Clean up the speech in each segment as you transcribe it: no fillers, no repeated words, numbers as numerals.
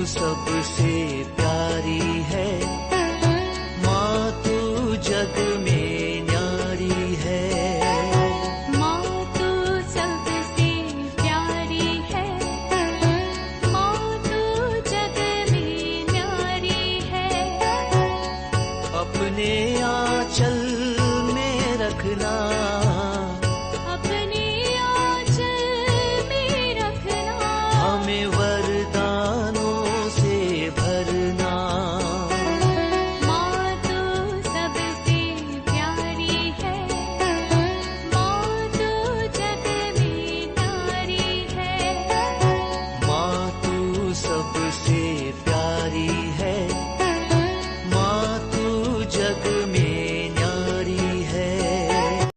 सबसे प्यारी है, माँ तू जग में न्यारी है। माँ तू सबसे प्यारी है, माँ तू जग में न्यारी है। अपने आंचल में रखना, अपने आंचल में रखना, हमें वरदानों से भरना। माँ तू सबसे प्यारी है, माँ तू जग में न्यारी है। माँ तू सबसे प्यारी है, माँ तू जग में न्यारी है।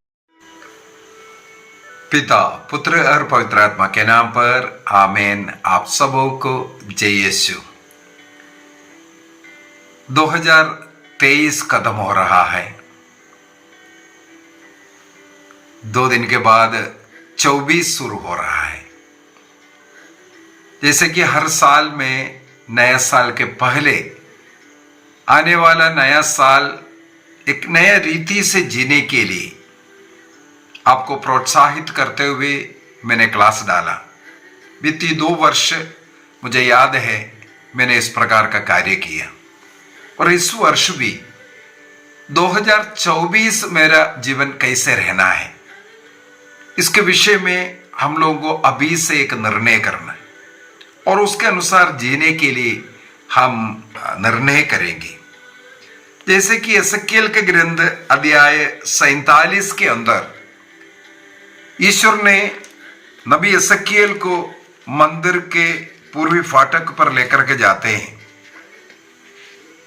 पिता, पुत्र और पवित्र आत्मा के नाम पर आमीन। आप सबों को जय यीशु। 2023 खत्म हो रहा है। 2 दिन के बाद 24 शुरू हो रहा है। जैसे कि हर साल में नया साल के पहले आने वाला नया साल एक नया रीति से जीने के लिए आपको प्रोत्साहित करते हुए मैंने क्लास डाला। बीती 2 वर्ष मुझे याद है मैंने इस प्रकार का कार्य किया, और इस वर्ष भी 2024 मेरा जीवन कैसे रहना है, इसके विषय में हम लोगों को अभी से एक निर्णय करना है, और उसके अनुसार जीने के लिए हम निर्णय करेंगे। जैसे कि एसेकिएल के ग्रंथ अध्याय 47 के अंदर ईश्वर ने नबी एसेकिएल को मंदिर के पूर्वी फाटक पर लेकर के जाते हैं।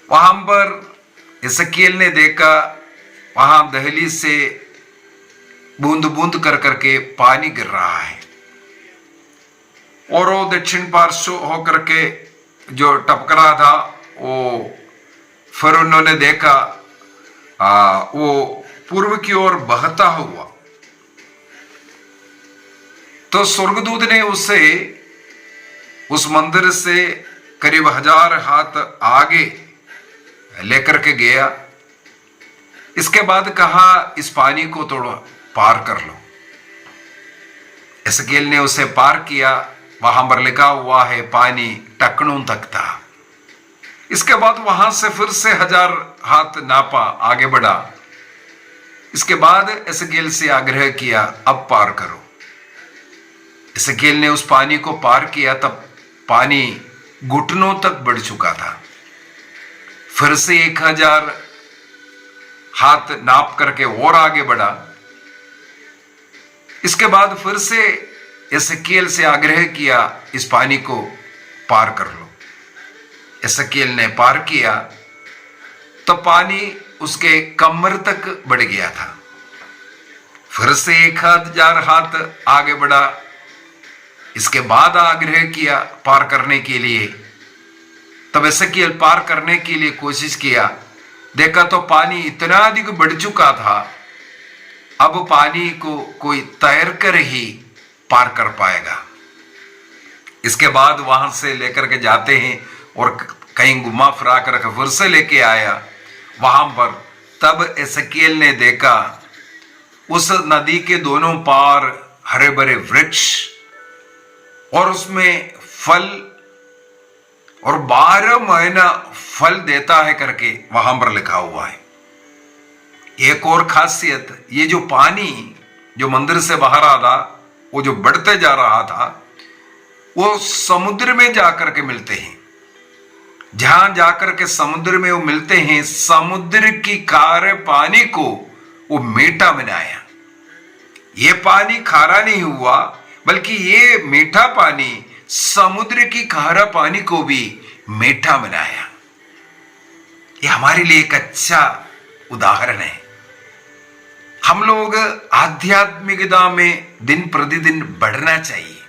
वहां पर एसेकिएल ने देखा, वहां दहलीज से बूंद बूंद कर करके पानी गिर रहा है, और वो दक्षिण पार्श्व होकर के जो टपक रहा था, वो फिर उन्होंने देखा वो पूर्व की ओर बहता हुआ। तो स्वर्गदूत ने उसे उस मंदिर से करीब 1000 हाथ आगे लेकर के गया। इसके बाद कहा, इस पानी को थोड़ा पार कर लो। एसेकिएल ने उसे पार किया। वहां पर लिखा हुआ है पानी टखनों तक था। इसके बाद वहां से फिर से 1000 हाथ नापा, आगे बढ़ा। इसके बाद एसेकिएल से आग्रह किया, अब पार करो। एसेकिएल ने उस पानी को पार किया, तब पानी घुटनों तक बढ़ चुका था। फिर से 1000 हाथ नाप करके और आगे बढ़ा। इसके बाद फिर से एसेकिएल से आग्रह किया, इस पानी को पार कर लो। एसेकिएल ने पार किया तो पानी उसके कमर तक बढ़ गया था। फिर से 1000 हाथ आगे बढ़ा। इसके बाद आग्रह किया पार करने के लिए। तब एसेकिएल पार करने के लिए कोशिश किया, देखा तो पानी इतना अधिक बढ़ चुका था, अब पानी को कोई तैर कर ही पार कर पाएगा। इसके बाद वहां से लेकर के जाते हैं और कहीं घुमा फिरा कर फिर से लेके आया वहां पर। तब एसेकिएल ने देखा उस नदी के दोनों पार हरे भरे वृक्ष, और उसमें फल, और 12 महीना फल देता है करके वहां पर लिखा हुआ है। एक और खासियत, ये जो पानी जो मंदिर से बाहर आ रहा, वो जो बढ़ते जा रहा था, वो समुद्र में जाकर के मिलते हैं। जहां जाकर के समुद्र में वो मिलते हैं, समुद्र की खारे पानी को वो मीठा बनाया। ये पानी खारा नहीं हुआ, बल्कि ये मीठा पानी समुद्र की खारा पानी को भी मीठा बनाया। ये हमारे लिए एक अच्छा उदाहरण है। हम लोग आध्यात्मिकता में दिन प्रतिदिन बढ़ना चाहिए।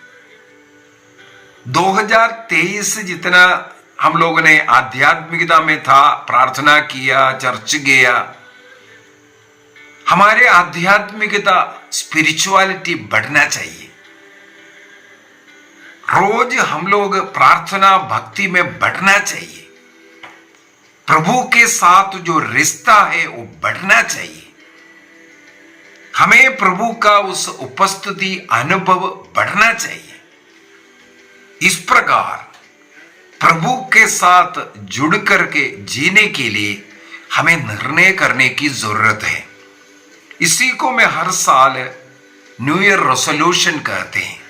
2023 जितना हम लोगों ने आध्यात्मिकता में था, प्रार्थना किया, चर्च गया, हमारे आध्यात्मिकता स्पिरिचुअलिटी बढ़ना चाहिए। रोज हम लोग प्रार्थना भक्ति में बढ़ना चाहिए। प्रभु के साथ जो रिश्ता है वो बढ़ना चाहिए। हमें प्रभु का उस उपस्थिति अनुभव बढ़ना चाहिए। इस प्रकार प्रभु के साथ जुड़ करके जीने के लिए हमें निर्णय करने की जरूरत है। इसी को मैं हर साल न्यू ईयर रेजोल्यूशन कहते हैं।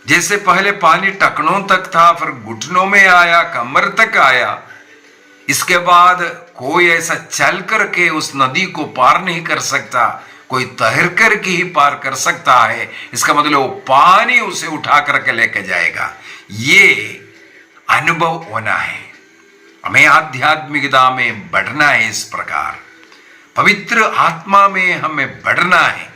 जैसे पहले पानी टखनों तक था, फिर घुटनों में आया, कमर तक आया, इसके बाद कोई ऐसा चल करके उस नदी को पार नहीं कर सकता, कोई तैर करके ही पार कर सकता है। इसका मतलब वो पानी उसे उठा करके लेके जाएगा। ये अनुभव होना है। हमें आध्यात्मिकता में बढ़ना है। इस प्रकार पवित्र आत्मा में हमें बढ़ना है।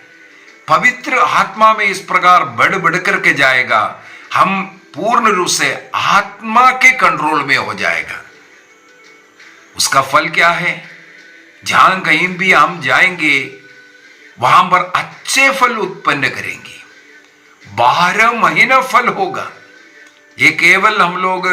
पवित्र आत्मा में इस प्रकार बढ़ बढ़ करके जाएगा, हम पूर्ण रूप से आत्मा के कंट्रोल में हो जाएगा। उसका फल क्या है? जहां कहीं भी हम जाएंगे वहां पर अच्छे फल उत्पन्न करेंगे। 12 महीना फल होगा। ये केवल हम लोग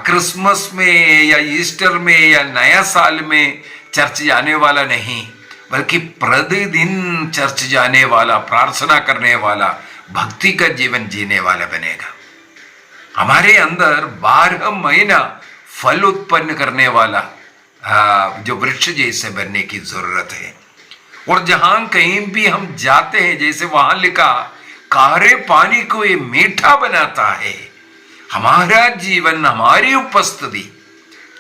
क्रिसमस में या ईस्टर में या नया साल में चर्च जाने वाला नहीं, बल्कि प्रतिदिन चर्च जाने वाला, प्रार्थना करने वाला, भक्ति का जीवन जीने वाला बनेगा। हमारे अंदर 12 महीना फल उत्पन्न करने वाला जो वृक्ष जैसे बनने की जरूरत है। और जहां कहीं भी हम जाते हैं, जैसे वहां लिखा, खारे पानी को ये मीठा बनाता है। हमारा जीवन, हमारी उपस्थिति,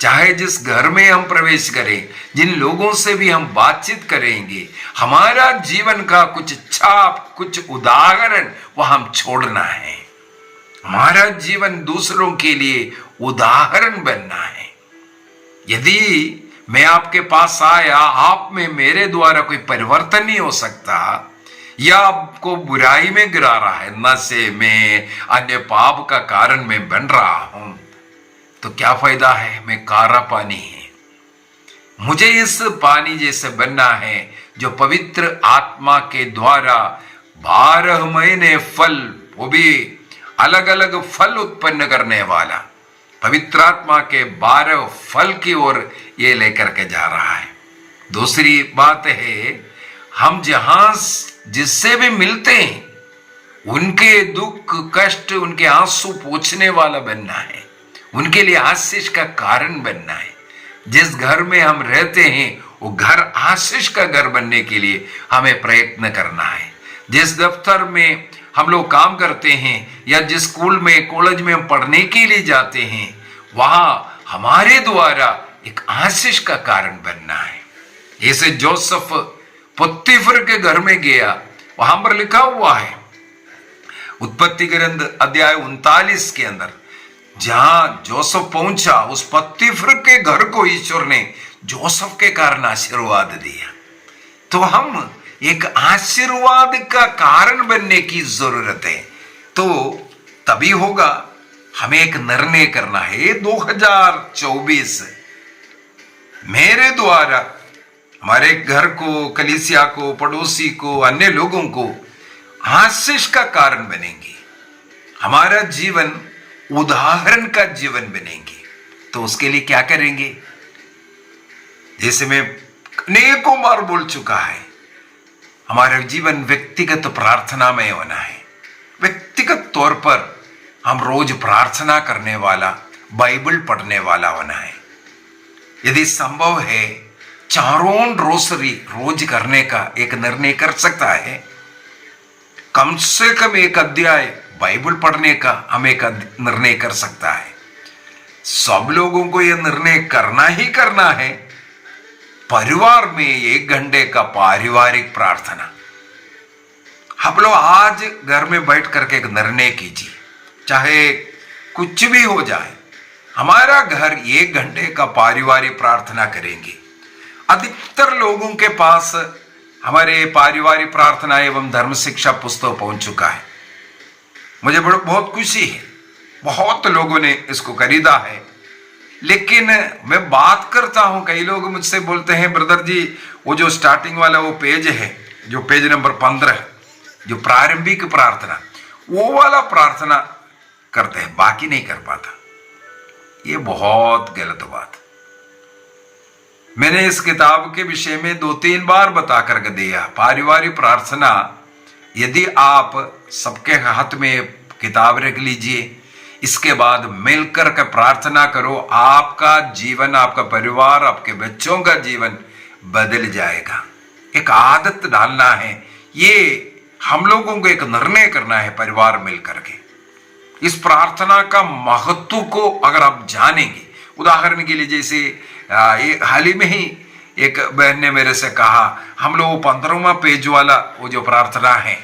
चाहे जिस घर में हम प्रवेश करें, जिन लोगों से भी हम बातचीत करेंगे, हमारा जीवन का कुछ छाप, कुछ उदाहरण वह हम छोड़ना है। हमारा जीवन दूसरों के लिए उदाहरण बनना है। यदि मैं आपके पास आया, आप में मेरे द्वारा कोई परिवर्तन नहीं हो सकता, या आपको बुराई में गिरा रहा है, नशे में, अन्य पाप का कारण मैं बन रहा हूं, तो क्या फायदा है? मैं खारा पानी है। मुझे इस पानी जैसे बनना है जो पवित्र आत्मा के द्वारा 12 महीने फल, वो भी अलग अलग फल उत्पन्न करने वाला, पवित्र आत्मा के 12 फल की ओर ये लेकर के जा रहा है। दूसरी बात है, हम जहां जिससे भी मिलते हैं उनके दुख कष्ट, उनके आंसू पोंछने वाला बनना है, उनके लिए आशीष का कारण बनना है। जिस घर में हम रहते हैं वो घर आशीष का घर बनने के लिए हमें प्रयत्न करना है। जिस दफ्तर में हम लोग काम करते हैं या जिस स्कूल में, कॉलेज में हम पढ़ने के लिए जाते हैं, वहां हमारे द्वारा एक आशीष का कारण बनना है। जैसे जोसेफ पोतीफर के घर में गया, वहां पर लिखा हुआ है उत्पत्ति ग्रंथ अध्याय 39 के अंदर, जहां जोसेफ पहुंचा, उस पोतीफर के घर को ईश्वर ने जोसेफ के कारण आशीर्वाद दिया। तो हम एक आशीर्वाद का कारण बनने की जरूरत है। तो तभी होगा। हमें एक निर्णय करना है, 2024 मेरे द्वारा हमारे घर को, कलीसिया को, पड़ोसी को, अन्य लोगों को आशीष का कारण बनेंगे। हमारा जीवन उदाहरण का जीवन बनेंगे। तो उसके लिए क्या करेंगे? जैसे मैं अनेकों बार बोल चुका है, हमारा जीवन व्यक्तिगत प्रार्थना में होना है। व्यक्तिगत तौर पर हम रोज प्रार्थना करने वाला, बाइबल पढ़ने वाला होना है। यदि संभव है, 4 रोसरी रोज करने का एक निर्णय कर सकता है। कम से कम एक अध्याय बाइबल पढ़ने का हम एक निर्णय कर सकता है। सब लोगों को यह निर्णय करना ही करना है। परिवार में 1 घंटे का पारिवारिक प्रार्थना। आप लोग आज घर में बैठ करके एक निर्णय कीजिए, चाहे कुछ भी हो जाए, हमारा घर 1 घंटे का पारिवारिक प्रार्थना करेंगे। अधिकतर लोगों के पास हमारे पारिवारिक प्रार्थना एवं धर्म शिक्षा पुस्तक पहुंच चुका है। मुझे बहुत खुशी है, बहुत लोगों ने इसको खरीदा है। लेकिन मैं बात करता हूं, कई लोग मुझसे बोलते हैं, ब्रदर जी वो जो स्टार्टिंग वाला वो पेज है, जो पेज नंबर 15, जो प्रारंभिक प्रार्थना, वो वाला प्रार्थना करते हैं, बाकी नहीं कर पाता। ये बहुत गलत बात। मैंने इस किताब के विषय में 2-3 बार बता करके दिया। पारिवारिक प्रार्थना, यदि आप सबके हाथ में किताब रख लीजिए, इसके बाद मिलकर के प्रार्थना करो, आपका जीवन, आपका परिवार, आपके बच्चों का जीवन बदल जाएगा। एक आदत डालना है, ये हम लोगों को एक निर्णय करना है परिवार मिलकर के। इस प्रार्थना का महत्व को अगर आप जानेंगे, उदाहरण के लिए जैसे हाल ही में ही एक बहन ने मेरे से कहा, हम लोग 15वां पेज वाला वो जो प्रार्थना है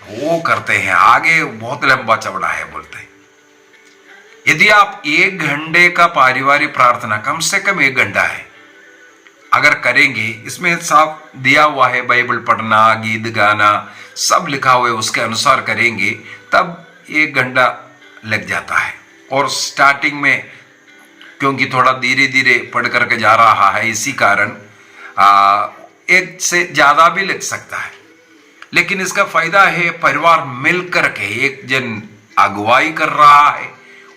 वो करते हैं, आगे बहुत लंबा चौड़ा है बोलते हैं। यदि आप 1 घंटे का पारिवारिक प्रार्थना, कम से कम 1 घंटा है, अगर करेंगे, इसमें साफ दिया हुआ है, बाइबल पढ़ना, गीत गाना सब लिखा हुआ है, उसके अनुसार करेंगे तब 1 घंटा लग जाता है। और स्टार्टिंग में क्योंकि थोड़ा धीरे धीरे पढ़ करके जा रहा है, इसी कारण 1 से ज्यादा भी लग सकता है। लेकिन इसका फायदा है, परिवार मिल करके, एक जन अगुवाई कर रहा है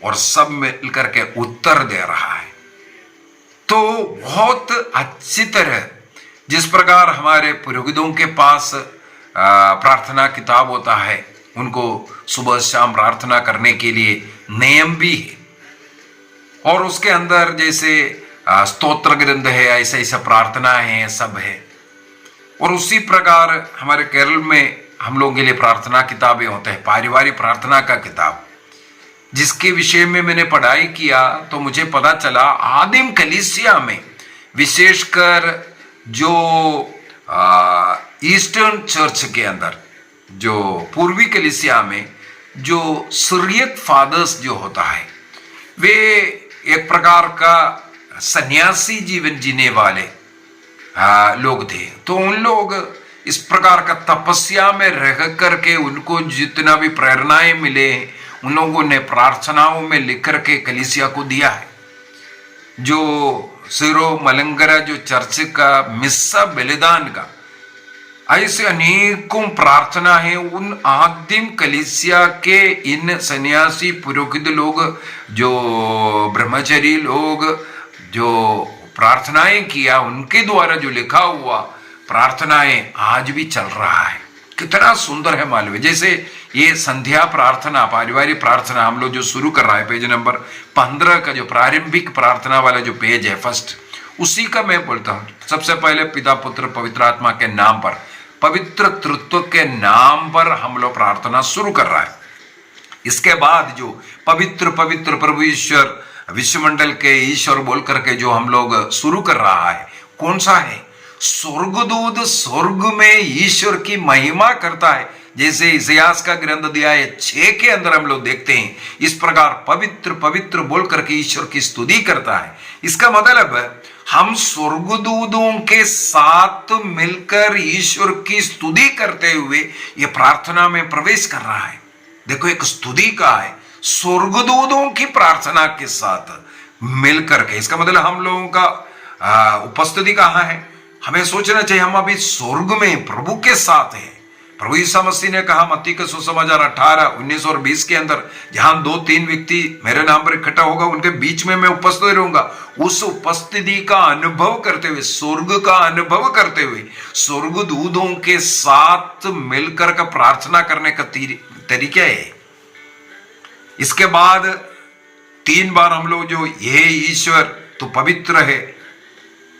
और सब मिल करके उत्तर दे रहा है। तो बहुत अच्छी तरह, जिस प्रकार हमारे पुरोहितों के पास प्रार्थना किताब होता है, उनको सुबह शाम प्रार्थना करने के लिए नियम भी है, और उसके अंदर जैसे स्तोत्र ग्रंथ है, ऐसा ऐसा प्रार्थना है, सब है। और उसी प्रकार हमारे केरल में हम लोगों के लिए प्रार्थना किताबें होते हैं, पारिवारिक प्रार्थना का किताब, जिसके विषय में मैंने पढ़ाई किया तो मुझे पता चला आदिम कलीसिया में, विशेषकर जो ईस्टर्न चर्च के अंदर, जो पूर्वी कलीसिया में जो सीरियत फादर्स जो होता है, वे एक प्रकार का सन्यासी जीवन जीने वाले लोग थे। तो उन लोग इस प्रकार का तपस्या में रह करके उनको जितना भी प्रेरणाएं मिले, उन लोगों ने प्रार्थनाओं में लिख करके कलीसिया को दिया है। जो सिरो मलंगरा जो चर्च का मिस्सा बलिदान का, ऐसे अनेकों प्रार्थना है। उन आदिम कलीसिया के इन सन्यासी पुरोहित लोग, जो ब्रह्मचारी लोग जो प्रार्थनाएं किया, उनके द्वारा जो लिखा हुआ प्रार्थनाएं आज भी चल रहा है। कितना सुंदर है मालूम है। जैसे ये संध्या प्रार्थना, पारिवारिक प्रार्थना हम लोग जो शुरू कर रहा है, पेज नंबर 15 का जो प्रारंभिक प्रार्थना वाला जो पेज है फर्स्ट, उसी का मैं बोलता हूँ। सबसे पहले पिता पुत्र पवित्र आत्मा के नाम पर, पवित्र तृत्व के नाम पर हम लोग प्रार्थना शुरू कर रहा है। इसके बाद जो पवित्र पवित्र प्रभु ईश्वर, विश्वमंडल के ईश्वर बोल करके जो हम लोग शुरू कर रहा है, कौन सा है? स्वर्गदूत स्वर्ग में ईश्वर की महिमा करता है। जैसे इतिहास का ग्रंथ अध्याय 6 के अंदर हम लोग देखते हैं, इस प्रकार पवित्र पवित्र बोल करके ईश्वर की स्तुति करता है। इसका मतलब हम स्वर्गदूतों के साथ मिलकर ईश्वर की स्तुति करते हुए ये प्रार्थना में प्रवेश कर रहा है। देखो, एक स्तुति का है, स्वर्गदूतों की प्रार्थना के साथ मिलकर के। इसका मतलब हम लोगों का उपस्थिति कहाँ है? हमें सोचना चाहिए हम अभी स्वर्ग में प्रभु के साथ हैं। प्रभु यीशु मसीह ने कहा मत्ती का सुसमाचार 18, 19 और 20 के अंदर, जहां 2-3 व्यक्ति मेरे नाम पर इकट्ठा होगा, उनके बीच में मैं उपस्थित रहूंगा। उस उपस्थिति का अनुभव करते हुए, स्वर्ग का अनुभव करते हुए, स्वर्गदूतों के साथ मिलकर का प्रार्थना करने का तरीका है। इसके बाद 3 बार हम लोग जो ये ईश्वर तो पवित्र है,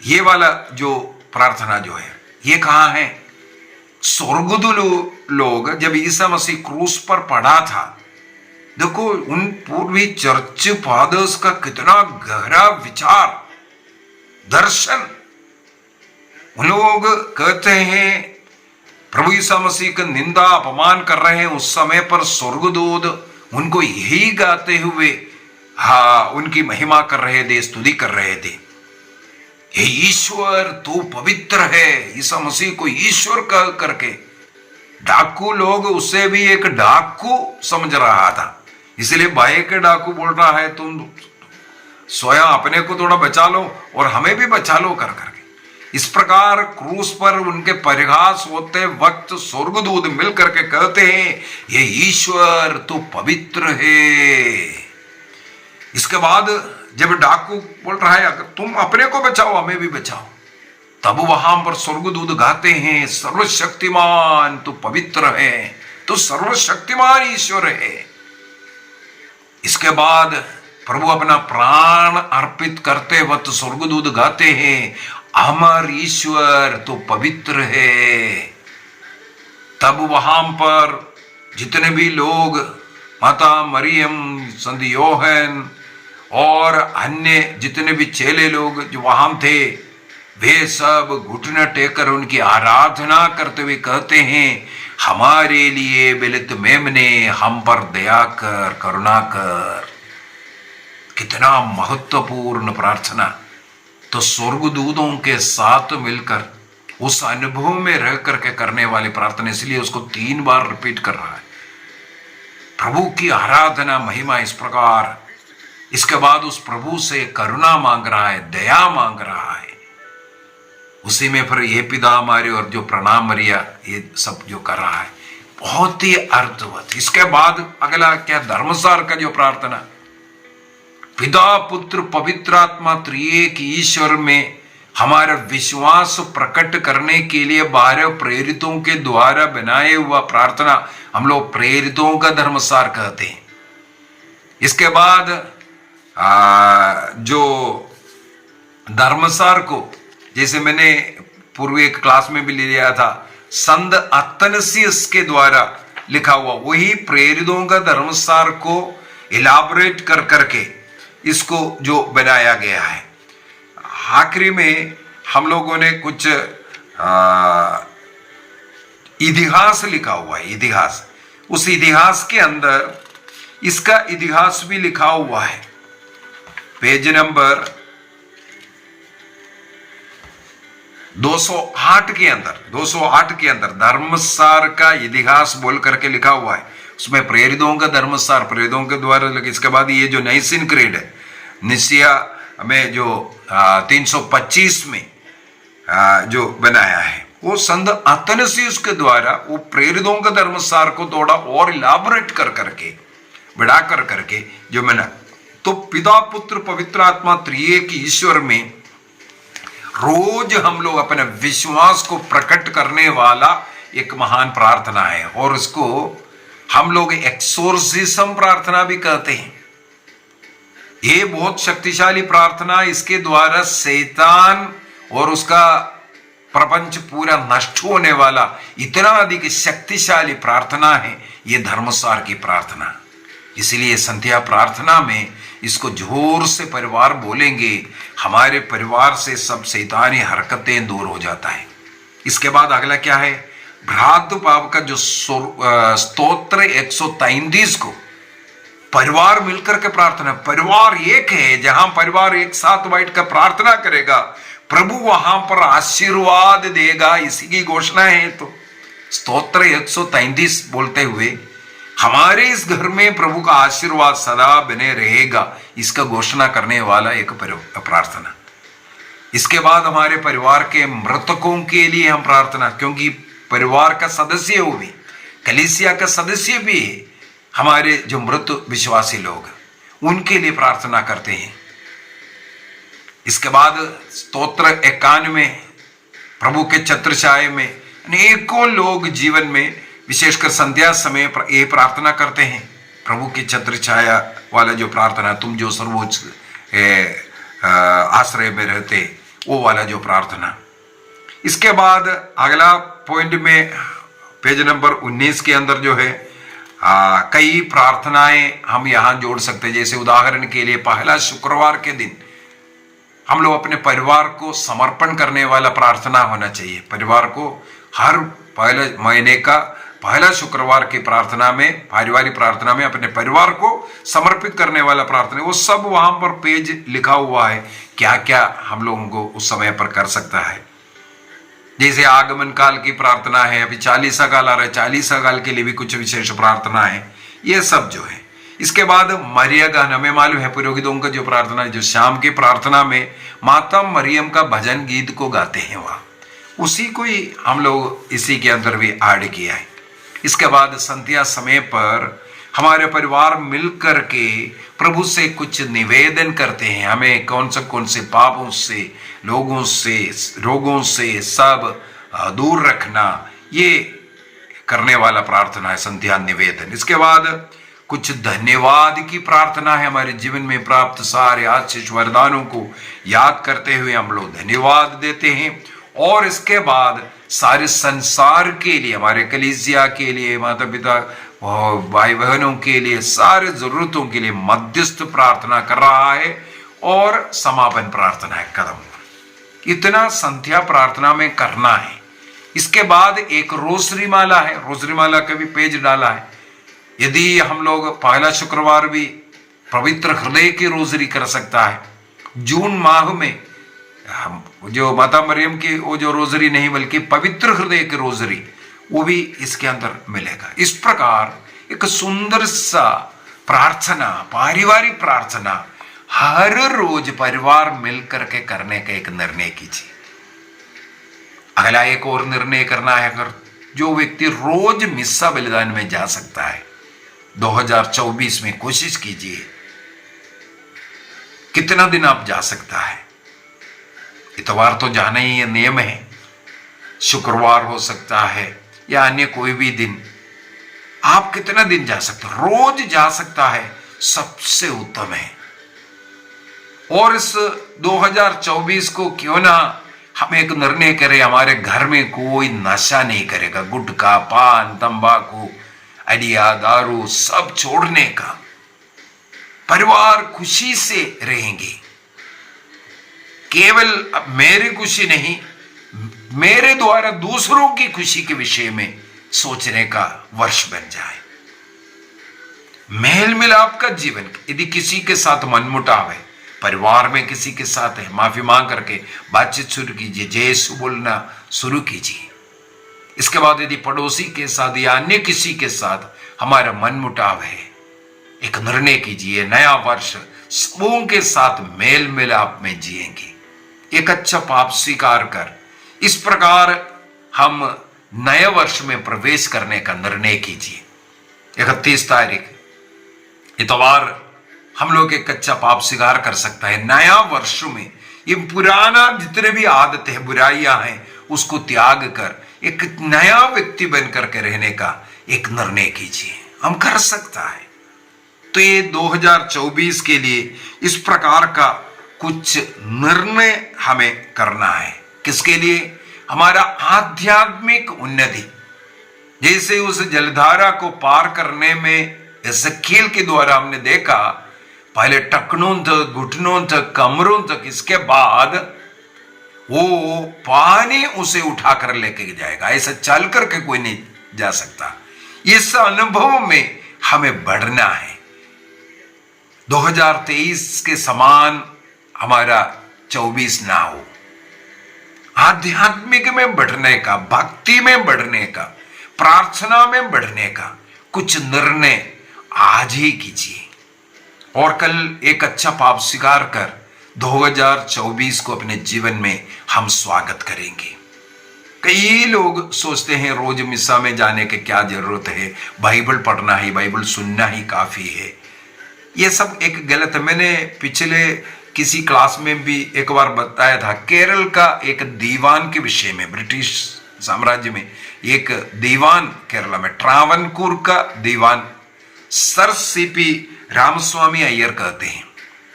ये वाला जो प्रार्थना जो है, ये कहाँ है? स्वर्गदूत लोग जब ईसा मसीह क्रूस पर पड़ा था, देखो उन पूर्वी चर्च फादर्स का कितना गहरा विचार, दर्शन। उन लोग कहते हैं प्रभु ईसा मसीह का निंदा अपमान कर रहे हैं, उस समय पर स्वर्गदूत उनको यही गाते हुए उनकी महिमा कर रहे थे, स्तुति कर रहे थे। हे ईश्वर तू पवित्र है। ईसा मसीह को ईश्वर कह करके डाकू लोग उसे भी एक डाकू समझ रहा था, इसलिए भाई के डाकू बोल रहा है तुम स्वयं अपने को थोड़ा बचा लो और हमें भी बचा लो कर करके। इस प्रकार क्रूस पर उनके परिहास होते वक्त स्वर्गदूत मिलकर के कहते हैं, ये ईश्वर तू पवित्र है। इसके बाद जब डाकू बोल रहा है, अगर तुम अपने को बचाओ हमें भी बचाओ, तब वहां पर स्वर्गदूत गाते हैं, सर्वशक्तिमान तू पवित्र है, तो सर्वशक्तिमान ईश्वर है। इसके बाद प्रभु अपना प्राण अर्पित करते वक्त स्वर्गदूत गाते हैं, अमर ईश्वर तो पवित्र है। तब वहां पर जितने भी लोग, माता मरियम, संत योहन और अन्य जितने भी चेले लोग जो वहां थे, वे सब घुटने टेकर उनकी आराधना करते हुए कहते हैं, हमारे लिए बेलित मेमने हम पर दया कर, करुणा कर। कितना महत्वपूर्ण प्रार्थना। तो स्वर्गदूतों के साथ मिलकर उस अनुभव में रह करके करने वाली प्रार्थना, इसलिए उसको 3 बार रिपीट कर रहा है। प्रभु की आराधना महिमा इस प्रकार। इसके बाद उस प्रभु से करुणा मांग रहा है, दया मांग रहा है। उसी में फिर ये पिता हमारे और जो प्रणाम मरिया, ये सब जो कर रहा है, बहुत ही अर्थवत। इसके बाद अगला क्या, धर्मसार का जो प्रार्थना, पिता पुत्र पवित्र आत्मा त्रिएक ईश्वर में हमारा विश्वास प्रकट करने के लिए 12 प्रेरितों के द्वारा बनाए हुआ प्रार्थना हम लोग प्रेरितों का धर्मसार कहते हैं। इसके बाद जो धर्मसार को, जैसे मैंने पूर्व एक क्लास में भी ले लिया था, संत अतनसियस के द्वारा लिखा हुआ वही प्रेरितों का धर्मसार को इलाबोरेट कर करके इसको जो बनाया गया है। आखिरी में हम लोगों ने कुछ इतिहास लिखा हुआ है, इतिहास। उस इतिहास के अंदर इसका इतिहास भी लिखा हुआ है। पेज नंबर 208 के अंदर धर्मसार का इतिहास बोल करके लिखा हुआ है। उसमें प्रेरितों का धर्मसार प्रेरितों के द्वारा। इसके बाद ये जो नाइसिन क्रीड है, निसिया में जो 325 में जो बनाया है, वो संत अतनसियुस के द्वारा वो प्रेरितों का धर्मसार को थोड़ा और इलाबोरेट कर करके, बढ़ा कर करके जो बना। तो पिता पुत्र पवित्र आत्मा त्रिएक ईश्वर में रोज हम लोग अपने विश्वास को प्रकट करने वाला एक महान प्रार्थना है, और उसको हम लोग एक्सोर्सिज्म प्रार्थना भी कहते हैं। ये बहुत शक्तिशाली प्रार्थना, इसके द्वारा शैतान और उसका प्रपंच पूरा नष्ट होने वाला इतना अधिक शक्तिशाली प्रार्थना है ये धर्मसार की प्रार्थना। इसलिए संध्या प्रार्थना में इसको जोर से परिवार बोलेंगे, हमारे परिवार से सब शैतानी हरकतें दूर हो जाता है। इसके बाद अगला क्या है, भ्रातृभाव का जो स्तोत्र 133 को परिवार मिलकर के प्रार्थना। परिवार एक है, जहां परिवार एक साथ बैठ कर प्रार्थना करेगा प्रभु वहां पर आशीर्वाद देगा, इसी की घोषणा है। तो स्तोत्र 133 बोलते हुए हमारे इस घर में प्रभु का आशीर्वाद सदा बने रहेगा, इसका घोषणा करने वाला एक प्रार्थना। इसके बाद हमारे परिवार के मृतकों के लिए हम प्रार्थना, क्योंकि परिवार का सदस्य वो भी, कलीसिया का सदस्य भी है, हमारे जो मृत विश्वासी लोग उनके लिए प्रार्थना करते हैं। इसके बाद स्तोत्र 91 प्रभु के छत्र छाये में अनेकों लोग जीवन में विशेषकर संध्या समय ये प्रार्थना करते हैं, प्रभु की छत्र छाया वाला जो प्रार्थना, तुम जो सर्वोच्च आश्रय में रहते, वो वाला जो प्रार्थना। इसके बाद अगला पॉइंट में पेज नंबर 19 के अंदर जो है कई प्रार्थनाएं हम यहाँ जोड़ सकते हैं। जैसे उदाहरण के लिए पहला शुक्रवार के दिन हम लोग अपने परिवार को समर्पण करने वाला प्रार्थना होना चाहिए। परिवार को हर पहले महीने का पहला शुक्रवार की प्रार्थना में, पारिवारिक प्रार्थना में अपने परिवार को समर्पित करने वाला प्रार्थना, वो सब वहां पर पेज लिखा हुआ है, क्या क्या हम लोगों को उस समय पर कर सकता है। जैसे आगमन काल की प्रार्थना है, अभी 40 काल आ रहा है, 40 काल के लिए भी कुछ विशेष प्रार्थना है, ये सब जो है। इसके बाद मरिया गान, हमें मालूम है पुरोहितों का जो प्रार्थना है, जो शाम की प्रार्थना में माता मरियम का भजन गीत को गाते हैं, वह उसी को ही हम लोग इसी के अंदर भी ऐड किया है। इसके बाद संध्या समय पर हमारे परिवार मिलकर के प्रभु से कुछ निवेदन करते हैं, हमें कौन से पापों से, लोगों से, रोगों से सब दूर रखना, ये करने वाला प्रार्थना है संध्या निवेदन। इसके बाद कुछ धन्यवाद की प्रार्थना है, हमारे जीवन में प्राप्त सारे आशीष वरदानों को याद करते हुए हम लोग धन्यवाद देते हैं। और इसके बाद सारे संसार के लिए, हमारे कलीसिया के लिए, माता पिता भाई बहनों के लिए, सारे जरूरतों के लिए मध्यस्थ प्रार्थना कर रहा है और समापन प्रार्थना है कदम। इतना संध्या प्रार्थना में करना है। इसके बाद एक रोसरी माला है, रोसरी माला का भी पेज डाला है। यदि हम लोग पहला शुक्रवार भी पवित्र हृदय की रोसरी कर सकता है, जून माह में हम जो माता मरियम की वो जो रोजरी नहीं बल्कि पवित्र हृदय की रोजरी, वो भी इसके अंदर मिलेगा। इस प्रकार एक सुंदर सा प्रार्थना, पारिवारिक प्रार्थना हर रोज परिवार मिलकर के करने का एक निर्णय कीजिए। अगला एक और निर्णय करना है, अगर जो व्यक्ति रोज मिस्सा बलिदान में जा सकता है 2024 में कोशिश कीजिए। कितना दिन आप जा सकता है? इतवार तो जाना ही ये नियम है, शुक्रवार हो सकता है या अन्य कोई भी दिन। आप कितना दिन जा सकते हैं? रोज जा सकता है, सबसे उत्तम है। और इस 2024 को क्यों ना हम एक निर्णय करें, हमारे घर में कोई नशा नहीं करेगा, गुटखा, पान, तंबाकू, अड़िया, दारू सब छोड़ने का। परिवार खुशी से रहेंगे। केवल मेरी खुशी नहीं, मेरे द्वारा दूसरों की खुशी के विषय में सोचने का वर्ष बन जाए। मेल मिलाप का जीवन, यदि किसी के साथ मनमुटाव है, परिवार में किसी के साथ है, माफी मांग करके बातचीत शुरू कीजिए, जय यीशु बोलना शुरू कीजिए। इसके बाद यदि पड़ोसी के साथ या अन्य किसी के साथ हमारा मनमुटाव है, एक निर्णय कीजिए, नया वर्ष सबों के साथ मेल मिलाप में जिएंगे, एक अच्छा पाप स्वीकार कर। इस प्रकार हम नए वर्ष में प्रवेश करने का निर्णय कीजिए। 31 तारीख इतवार हम लोग एक अच्छा पाप स्वीकार कर सकता है। नया वर्ष में ये पुराना जितने भी आदतें, बुराइयां हैं, उसको त्याग कर एक नया व्यक्ति बनकर के रहने का एक निर्णय कीजिए। हम कर सकता है। तो ये 2024 के लिए इस प्रकार का कुछ निर्णय हमें करना है। किसके लिए? हमारा आध्यात्मिक उन्नति। जैसे उस जलधारा को पार करने में एजेकियेल के द्वारा हमने देखा, पहले टखनों तक, घुटनों तक, कमरों तक, इसके बाद वो पानी उसे उठाकर लेके जाएगा। ऐसा चल करके कोई नहीं जा सकता। इस अनुभव में हमें बढ़ना है। 2023 के समान हमारा 24 ना हो। आध्यात्मिक में बढ़ने का, भक्ति में बढ़ने का, प्रार्थना में बढ़ने का कुछ निर्णय आज ही कीजिए और कल एक अच्छा पाप स्वीकार कर 2024 को अपने जीवन में हम स्वागत करेंगे। कई लोग सोचते हैं रोज मिस्सा में जाने की क्या जरूरत है, बाइबल पढ़ना ही, बाइबल सुनना ही काफी है। यह सब एक गलत है। मैंने पिछले किसी क्लास में भी एक बार बताया था, केरल का एक दीवान के विषय में, ब्रिटिश साम्राज्य में एक दीवान केरला में, ट्रावनकूर का दीवान सर सीपी रामस्वामी अय्यर कहते हैं।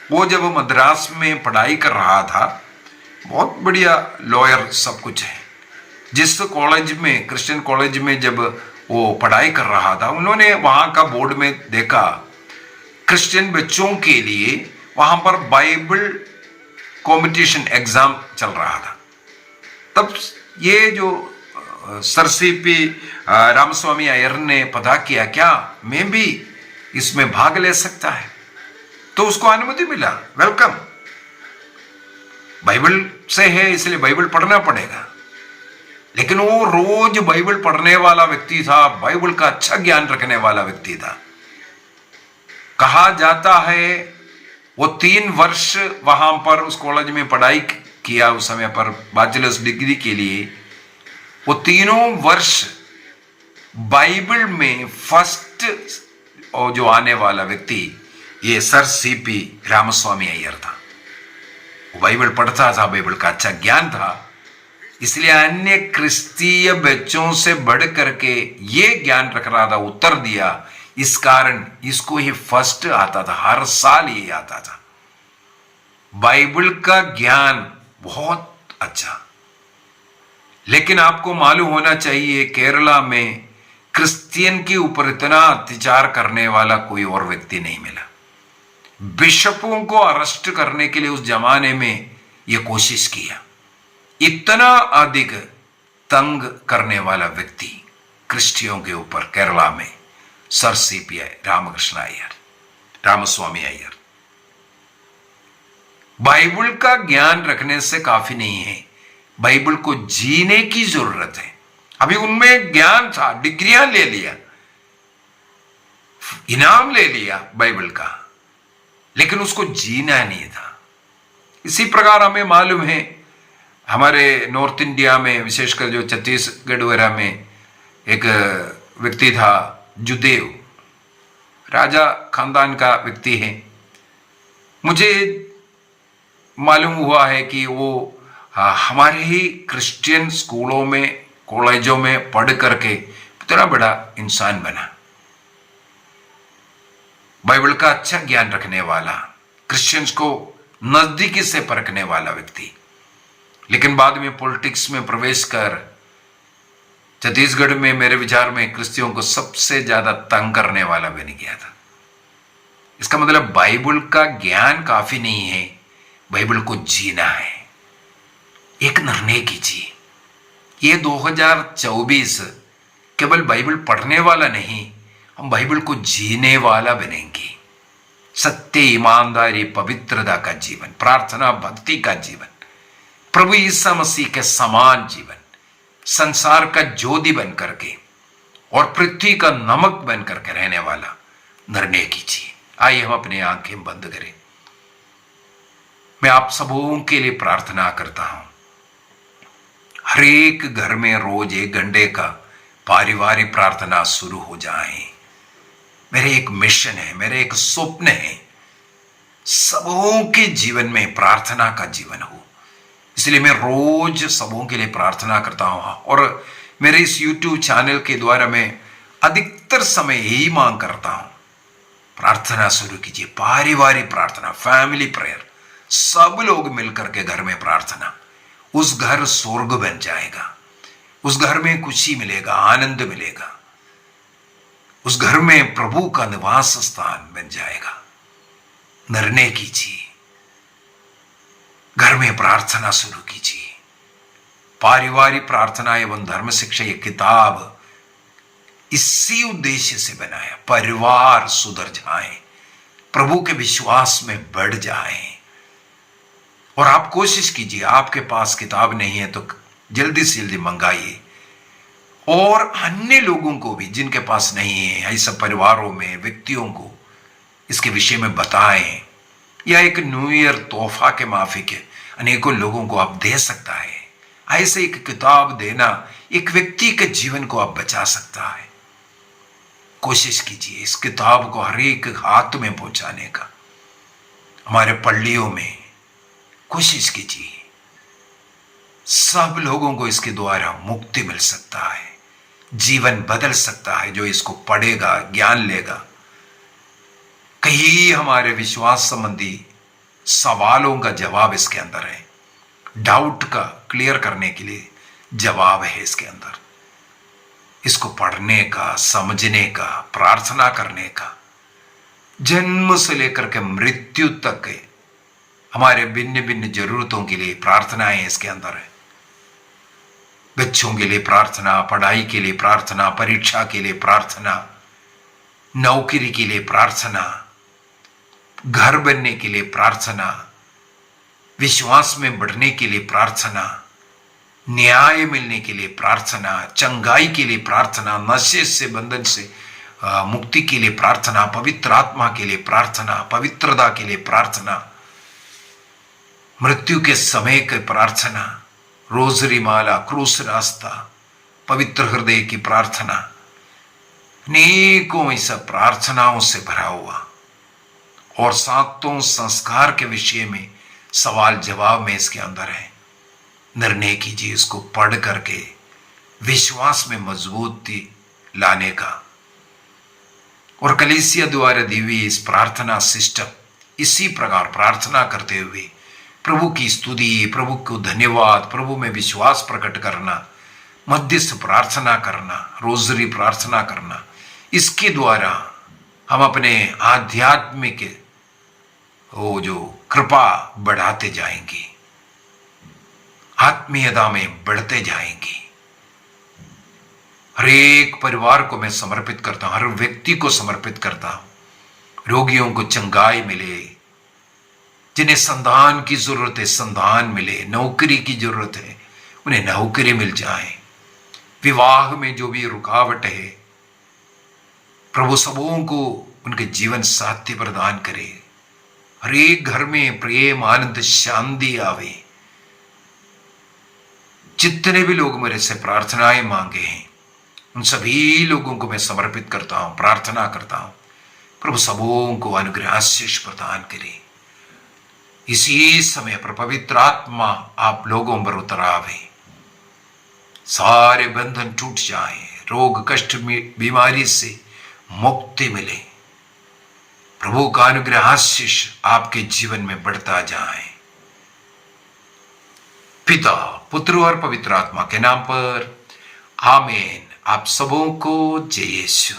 वो जब मद्रास में पढ़ाई कर रहा था, बहुत बढ़िया लॉयर सब कुछ है, जिस कॉलेज में, क्रिश्चियन कॉलेज में जब वो पढ़ाई कर रहा था, उन्होंने वहां का बोर्ड में देखा क्रिश्चियन बच्चों के लिए वहां पर बाइबल कंपटीशन एग्जाम चल रहा था। तब ये जो सर सीपी रामस्वामी अय्यर ने पता किया, क्या मैं भी इसमें भाग ले सकता है? तो उसको अनुमति मिला, वेलकम। बाइबल से है इसलिए बाइबल पढ़ना पड़ेगा। लेकिन वो रोज बाइबल पढ़ने वाला व्यक्ति था, बाइबल का अच्छा ज्ञान रखने वाला व्यक्ति था। कहा जाता है वो 3 वर्ष वहां पर उस कॉलेज में पढ़ाई किया, उस समय पर बैचलर्स डिग्री के लिए। वो तीनों वर्ष बाइबल में फर्स्ट और जो आने वाला व्यक्ति ये सर सीपी रामस्वामी अय्यर था। वो बाइबल पढ़ता था, बाइबल का अच्छा ज्ञान था, इसलिए अन्य क्रिस्तीय बच्चों से बढ़ करके ये ज्ञान रख रहा था, उत्तर दिया। इस कारण इसको ही फर्स्ट आता था, हर साल ये आता था। बाइबल का ज्ञान बहुत अच्छा। लेकिन आपको मालूम होना चाहिए केरला में क्रिश्चियन के ऊपर इतना अत्याचार करने वाला कोई और व्यक्ति नहीं मिला। बिशपों को अरेस्ट करने के लिए उस जमाने में यह कोशिश किया। इतना अधिक तंग करने वाला व्यक्ति क्रिश्चियों के ऊपर केरला में sir CP Ramakrishna Iyer, Ramaswami Iyer. Bible का ज्ञान रखने से काफी नहीं है, बाइबल को जीने की जरूरत है। अभी उनमें ज्ञान था, डिग्रियां ले लिया, इनाम ले लिया बाइबल का, लेकिन उसको जीना नहीं था। इसी प्रकार हमें मालूम है हमारे नॉर्थ इंडिया में, विशेषकर जो छत्तीसगढ़ वगैरह में एक व्यक्ति था जुदेव, राजा खानदान का व्यक्ति है। मुझे मालूम हुआ है कि वो हमारे ही क्रिश्चियन स्कूलों में, कॉलेजों में पढ़ करके इतना बड़ा इंसान बना। बाइबल का अच्छा ज्ञान रखने वाला, क्रिश्चियंस को नजदीकी से परखने वाला व्यक्ति, लेकिन बाद में पॉलिटिक्स में प्रवेश कर छत्तीसगढ़ में मेरे विचार में क्रिश्चियों को सबसे ज्यादा तंग करने वाला बन गया था। इसका मतलब बाइबल का ज्ञान काफी नहीं है, बाइबल को जीना है। एक निर्णय कीजिए, ये 2024 केवल बाइबल पढ़ने वाला नहीं, हम बाइबल को जीने वाला बनेंगे। सत्य, ईमानदारी, पवित्रता का जीवन, प्रार्थना, भक्ति का जीवन, प्रभु यीशु मसीह के समान जीवन, संसार का ज्योति बन करके और पृथ्वी का नमक बन करके रहने वाला निर्णय कीजिए। आइए हम अपनी आंखें बंद करें। मैं आप सबों के लिए प्रार्थना करता हूं, हर एक घर में रोज 1 घंटे का पारिवारिक प्रार्थना शुरू हो जाए। मेरे एक मिशन है, मेरे एक स्वप्न है, सबों के जीवन में प्रार्थना का जीवन हो। इसलिए मैं रोज सबों के लिए प्रार्थना करता हूं और मेरे इस YouTube चैनल के द्वारा मैं अधिकतर समय यही मांग करता हूं, प्रार्थना शुरू कीजिए, पारिवारिक प्रार्थना, फैमिली प्रेयर, सब लोग मिलकर के घर में प्रार्थना। उस घर स्वर्ग बन जाएगा, उस घर में खुशी मिलेगा, आनंद मिलेगा, उस घर में प्रभु का निवास स्थान बन जाएगा। निर्णय कीजिए, घर में प्रार्थना शुरू कीजिए। पारिवारिक प्रार्थना एवं धर्म शिक्षा ये किताब इसी उद्देश्य से बनाया, परिवार सुधर जाए, प्रभु के विश्वास में बढ़ जाए। और आप कोशिश कीजिए, आपके पास किताब नहीं है तो जल्दी से जल्दी मंगाइए और अन्य लोगों को भी जिनके पास नहीं है, ऐसे परिवारों में व्यक्तियों को इसके विषय में बताएं। या एक न्यू ईयर तोहफा के माफिक अनेकों लोगों को आप दे सकता है। ऐसे एक किताब देना एक व्यक्ति के जीवन को आप बचा सकता है। कोशिश कीजिए इस किताब को हर एक हाथ में पहुंचाने का। हमारे पल्लियों में कोशिश कीजिए, सब लोगों को इसके द्वारा मुक्ति मिल सकता है, जीवन बदल सकता है जो इसको पढ़ेगा, ज्ञान लेगा। कई हमारे विश्वास संबंधी सवालों का जवाब इसके अंदर है, डाउट का क्लियर करने के लिए जवाब है इसके अंदर। इसको पढ़ने का, समझने का, प्रार्थना करने का, जन्म से लेकर के मृत्यु तक के हमारे भिन्न भिन्न जरूरतों के लिए प्रार्थनाएं इसके अंदर है। बच्चों के लिए प्रार्थना, पढ़ाई के लिए प्रार्थना, परीक्षा के लिए प्रार्थना, नौकरी के लिए प्रार्थना, घर बनने के लिए प्रार्थना, विश्वास में बढ़ने के लिए प्रार्थना, न्याय मिलने के लिए प्रार्थना, चंगाई के लिए प्रार्थना, नशे से बंधन से मुक्ति के लिए प्रार्थना, पवित्र आत्मा के लिए प्रार्थना, पवित्रता के लिए प्रार्थना, मृत्यु के समय की प्रार्थना, रोजरी माला, क्रूस रास्ता, पवित्र हृदय की प्रार्थना, अनेकों ऐसा प्रार्थनाओं से भरा हुआ और सातों संस्कार के विषय में सवाल जवाब में इसके अंदर है। निर्णय कीजिए इसको पढ़ करके विश्वास में मजबूती लाने का। और कलीसिया द्वारा दी हुई इस प्रार्थना सिस्टम, इसी प्रकार प्रार्थना करते हुए प्रभु की स्तुति, प्रभु को धन्यवाद, प्रभु में विश्वास प्रकट करना, मध्यस्थ प्रार्थना करना, रोजरी प्रार्थना करना, इसके द्वारा हम अपने आध्यात्मिक वो जो कृपा बढ़ाते जाएंगे, आत्मीयता में बढ़ते जाएंगे। हर एक परिवार को मैं समर्पित करता हूं, हर व्यक्ति को समर्पित करता हूं। रोगियों को चंगाई मिले, जिन्हें संधान की जरूरत है संधान मिले, नौकरी की जरूरत है उन्हें नौकरी मिल जाए, विवाह में जो भी रुकावट है प्रभु सबों को उनके जीवन साथी प्रदान करे, हर एक घर में प्रेम, आनंद, शांति आवे। जितने भी लोग मेरे से प्रार्थनाएं मांगे हैं उन सभी लोगों को मैं समर्पित करता हूं, प्रार्थना करता हूं प्रभु सबों को अनुग्रह आशीष प्रदान करे। इसी समय पर पवित्र आत्मा आप लोगों पर उतर आवे, सारे बंधन टूट जाए, रोग कष्ट बीमारी से मुक्ति मिले, प्रभु का अनुग्रह आशीष आपके जीवन में बढ़ता जाए। पिता, पुत्र और पवित्र आत्मा के नाम पर आमीन। आप सबों को जय यीशु।